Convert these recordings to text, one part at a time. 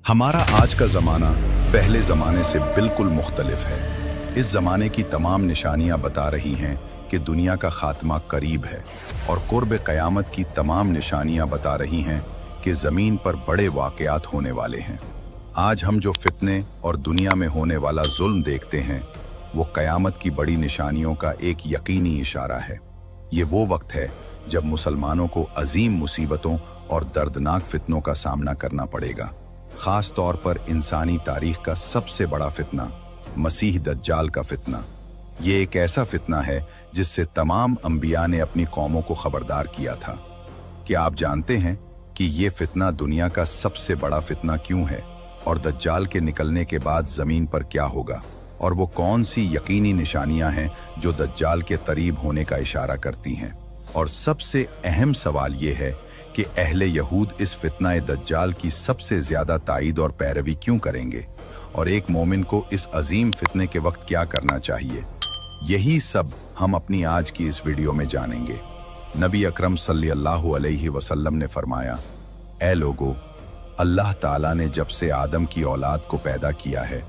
हमारा आज का ज़माना पहले ज़माने से बिल्कुल मुख्तलिफ है। इस ज़माने की तमाम निशानियां बता रही हैं कि दुनिया का खात्मा करीब है और कुर्ब क़यामत की तमाम निशानियां बता रही हैं कि ज़मीन पर बड़े वाक़यात होने वाले हैं। आज हम जो फितने और दुनिया में होने वाला जुल्म देखते हैं वो क़यामत की बड़ी निशानियों का एक यकीनी इशारा है। ये वो वक्त है जब मुसलमानों को अजीम मुसीबतों और दर्दनाक फितनों का सामना करना पड़ेगा। ख़ास तौर पर इंसानी तारीख का सबसे बड़ा फितना मसीह दज्जाल का फितना। ये एक ऐसा फितना है जिससे तमाम अंबिया ने अपनी कौमों को खबरदार किया था। क्या आप जानते हैं कि ये फितना दुनिया का सबसे बड़ा फितना क्यों है और दज्जाल के निकलने के बाद ज़मीन पर क्या होगा, और वो कौन सी यकीनी निशानियां हैं जो दज्जाल के करीब होने का इशारा करती हैं? और सबसे अहम सवाल ये है कि अहले यहूद इस फितना दज्जाल की सबसे ज़्यादा ताईद और पैरवी क्यों करेंगे, और एक मोमिन को इस अजीम फितने के वक्त क्या करना चाहिए? यही सब हम अपनी आज की इस वीडियो में जानेंगे। नबी अकरम सल्लल्लाहु अलैहि वसल्लम ने फरमाया, ऐ लोगो, अल्लाह ताला ने जब से आदम की औलाद को पैदा किया है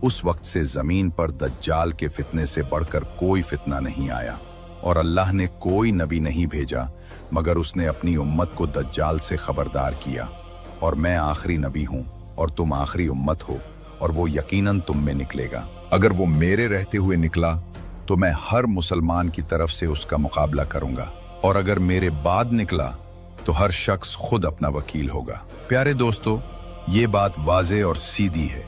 उस वक्त से ज़मीन पर दज्जाल के फितने से बढ़कर कोई फितना नहीं आया, और अल्लाह ने कोई नबी नहीं भेजा मगर उसने अपनी उम्मत को दज्जाल से खबरदार किया। और मैं आखिरी नबी हूँ और तुम आखिरी उम्मत हो, और वो यकीनन तुम में निकलेगा। अगर वो मेरे रहते हुए निकला तो मैं हर मुसलमान की तरफ से उसका मुकाबला करूँगा, और अगर मेरे बाद निकला तो हर शख्स खुद अपना वकील होगा। प्यारे दोस्तों, ये बात वाज़े और सीधी है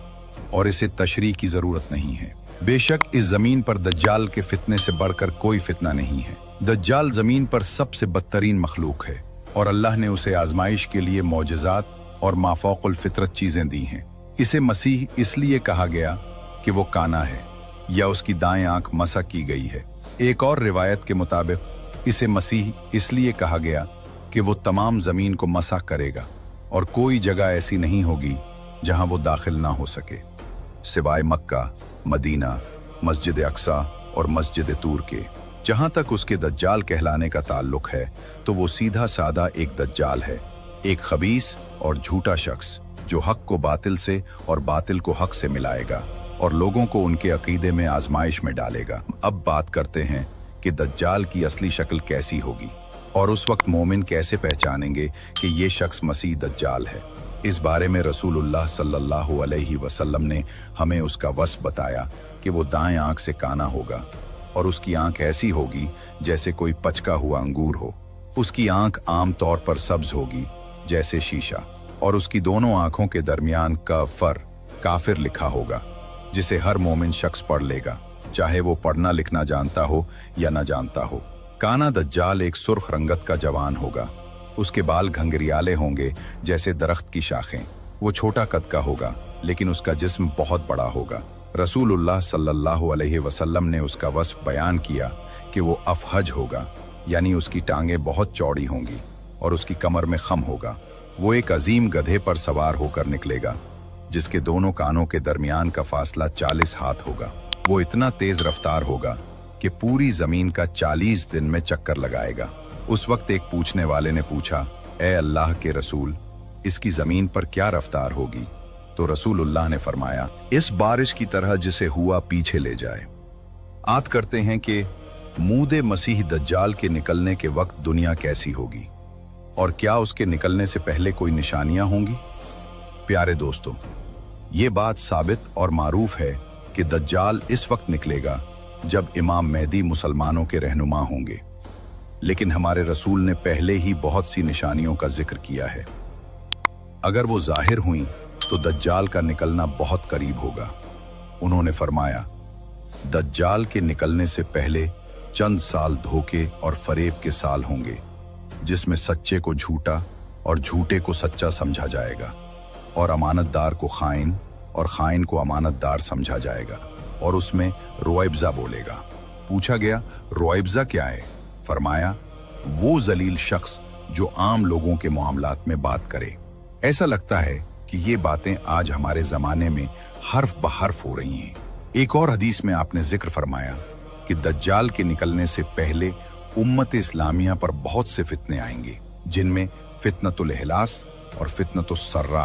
और इसे तशरीह की ज़रूरत नहीं है। बेशक इस ज़मीन पर दज्जाल के फितने से बढ़कर कोई फितना नहीं है। दज्जाल ज़मीन पर सबसे बदतरीन मखलूक है और अल्लाह ने उसे आजमाइश के लिए मौजज़ात और माफ़ौक़ुल फितरत चीज़ें दी हैं। इसे मसीह इसलिए कहा गया कि वो काना है या उसकी दाएं आंख मसा की गई है। एक और रिवायत के मुताबिक इसे मसीह इसलिए कहा गया कि वो तमाम ज़मीन को मसा करेगा और कोई जगह ऐसी नहीं होगी जहां वो दाखिल ना हो सके, सिवाय मक्का, मदीना, मस्जिद अक्सा और मस्जिद तूर के। जहां तक उसके दज्जाल कहलाने का ताल्लुक है तो वो सीधा साधा एक दज्जाल है, एक खबीस और झूठा शख्स जो हक को बातिल से और बातिल को हक से मिलाएगा और लोगों को उनके अकीदे में आजमाइश में डालेगा। अब बात करते हैं कि दज्जाल की असली शक्ल कैसी होगी और उस वक्त मोमिन कैसे पहचानेंगे कि ये शख्स मसीह दज्जाल है। इस बारे में रसूलुल्लाह सल्लल्लाहु अलैहि वसल्लम ने हमें उसका वस्फ बताया कि वो दाएं आंख से काना होगा और उसकी आंख ऐसी होगी जैसे कोई पचका हुआ अंगूर हो। उसकी आंख आम तौर पर सब्ज होगी जैसे शीशा, और उसकी दोनों आंखों के दरमियान का फर काफिर लिखा होगा जिसे हर मोमिन शख्स पढ़ लेगा, चाहे वो पढ़ना लिखना जानता हो या न जानता हो। काना दज्जाल एक सुर्ख रंगत का जवान होगा। उसके बाल घंघरियाले होंगे जैसे दरख्त की शाखें। वो छोटा कद का होगा लेकिन उसका जिस्म बहुत बड़ा होगा। रसूलुल्लाह सल्लल्लाहु अलैहि वसल्लम ने उसका वस्फ बयान किया कि वो अफहज होगा, यानी उसकी टांगें बहुत चौड़ी होंगी और उसकी कमर में खम होगा। वो एक अजीम गधे पर सवार होकर निकलेगा जिसके दोनों कानों के दरमियान का फासला 40 हाथ होगा। वो इतना तेज रफ्तार होगा कि पूरी जमीन का 40 दिन में चक्कर लगाएगा। उस वक्त एक पूछने वाले ने पूछा, ए अल्लाह के रसूल, इसकी जमीन पर क्या रफ्तार होगी? तो रसूलुल्लाह ने फरमाया, इस बारिश की तरह जिसे हुआ पीछे ले जाए। आत करते हैं कि मूदे मसीह दज्जाल के निकलने के वक्त दुनिया कैसी होगी और क्या उसके निकलने से पहले कोई निशानियां होंगी। प्यारे दोस्तों, ये बात साबित और मारूफ है कि दज्जाल इस वक्त निकलेगा जब इमाम मेहदी मुसलमानों के रहनुमा होंगे, लेकिन हमारे रसूल ने पहले ही बहुत सी निशानियों का जिक्र किया है। अगर वो जाहिर हुई तो दज्जाल का निकलना बहुत करीब होगा। उन्होंने फरमाया, दज्जाल के निकलने से पहले चंद साल धोखे और फरेब के साल होंगे जिसमें सच्चे को झूठा और झूठे को सच्चा समझा जाएगा और अमानतदार को खाइन और खाइन को अमानतदार समझा जाएगा, और उसमें रोइब्जा बोलेगा। पूछा गया, रोइब्जा क्या है? फरमाया, वो जलील शख्स जो आम लोगों के मामलात में बात करे। ऐसा लगता है कि ये बातें आज हमारे ज़माने में हर्फ बहर्फ हो रही हैं। एक और हदीस में आपने जिक्र फरमाया कि दज्जाल के निकलने से पहले उम्मत इस्लामिया पर बहुत से फितने आएंगे, जिनमें फितनतुल इहलास और फितनतुस सर्रा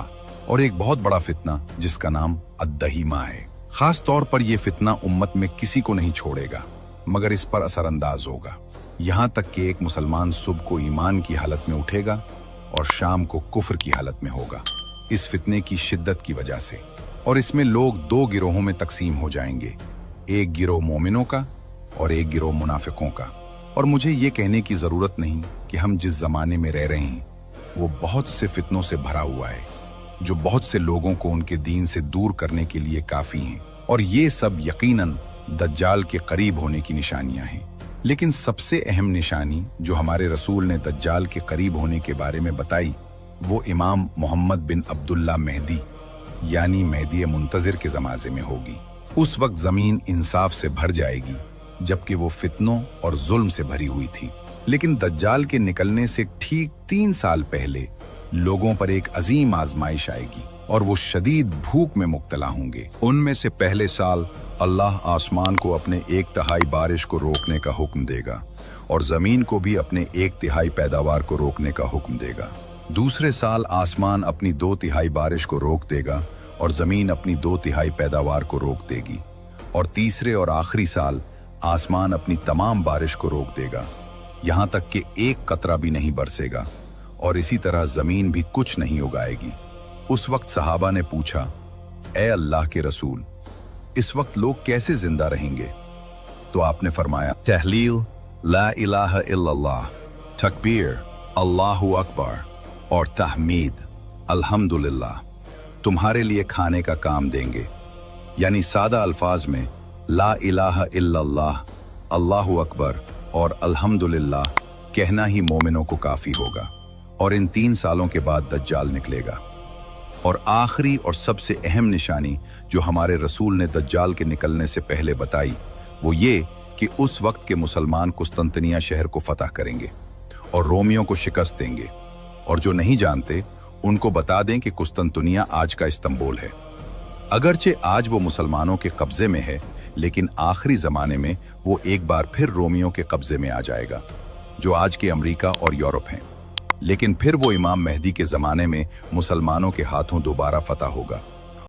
और एक बहुत बड़ा फितना जिसका नाम अद्दहीमा है। खास तौर पर यह फितना उम्मत में किसी को नहीं छोड़ेगा मगर इस पर असरअंदाज होगा। यहाँ तक कि एक मुसलमान सुबह को ईमान की हालत में उठेगा और शाम को कुफ्र की हालत में होगा, इस फितने की शिद्दत की वजह से। और इसमें लोग दो गिरोहों में तकसीम हो जाएंगे, एक गिरोह मोमिनों का और एक गिरोह मुनाफिकों का। और मुझे ये कहने की ज़रूरत नहीं कि हम जिस ज़माने में रह रहे हैं वो बहुत से फितनों से भरा हुआ है जो बहुत से लोगों को उनके दीन से दूर करने के लिए काफ़ी हैं। और ये सब यकीनन दज्जाल के करीब होने की निशानियां हैं। लेकिन सबसे अहम निशानी जो हमारे रसूल ने दज्जाल के करीब होने के बारे में बताई वो इमाम मोहम्मद बिन अब्दुल्ला मेहदी यानी मेहदी मुंतज़िर के ज़माने में होगी। उस वक्त ज़मीन इंसाफ से भर जाएगी जबकि वो फितनों और जुल्म से भरी हुई थी। लेकिन दज्जाल के निकलने से ठीक 3 साल पहले लोगों पर एक अजीम आजमाइश आएगी और वो शदीद भूख में मुब्तला होंगे। उनमें से पहले साल अल्लाह आसमान को अपने 1/3 बारिश को रोकने का हुक्म देगा और ज़मीन को भी अपने 1/3 पैदावार को रोकने का हुक्म देगा। दूसरे साल आसमान अपनी 2/3 बारिश को रोक देगा और ज़मीन अपनी 2/3 पैदावार को रोक देगी। और तीसरे और आखिरी साल आसमान अपनी तमाम बारिश को रोक देगा, यहाँ तक कि एक कतरा भी नहीं बरसेगा और इसी तरह ज़मीन भी कुछ नहीं उगाएगी। उस वक्त सहाबा ने पूछा, ए अल्लाह के रसूल, इस वक्त लोग कैसे जिंदा रहेंगे? तो आपने फरमाया, तहलील, ला इलाहा इल्लल्लाह, तकबीर, अल्लाहु अकबर और तहमीद, अल्हम्दुलिल्लाह तुम्हारे लिए खाने का काम देंगे। यानी सादा अल्फाज में ला इलाहा इल्लल्लाह, अल्लाहु अकबर और अल्हम्दुलिल्लाह कहना ही मोमिनों को काफ़ी होगा। और इन 3 सालों के बाद दज्जाल निकलेगा। और आखिरी और सबसे अहम निशानी जो हमारे रसूल ने दज्जाल के निकलने से पहले बताई वो ये कि उस वक्त के मुसलमान कुस्तंतनिया शहर को फतह करेंगे और रोमियों को शिकस्त देंगे। और जो नहीं जानते उनको बता दें कि कुस्तंतनिया आज का इस्तांबुल है। अगरचे आज वो मुसलमानों के कब्जे में है लेकिन आखिरी ज़माने में वो एक बार फिर रोमियों के कब्जे में आ जाएगा जो आज के अमेरिका और यूरोप हैं। लेकिन फिर वो इमाम मेहदी के ज़माने में मुसलमानों के हाथों दोबारा फतह होगा।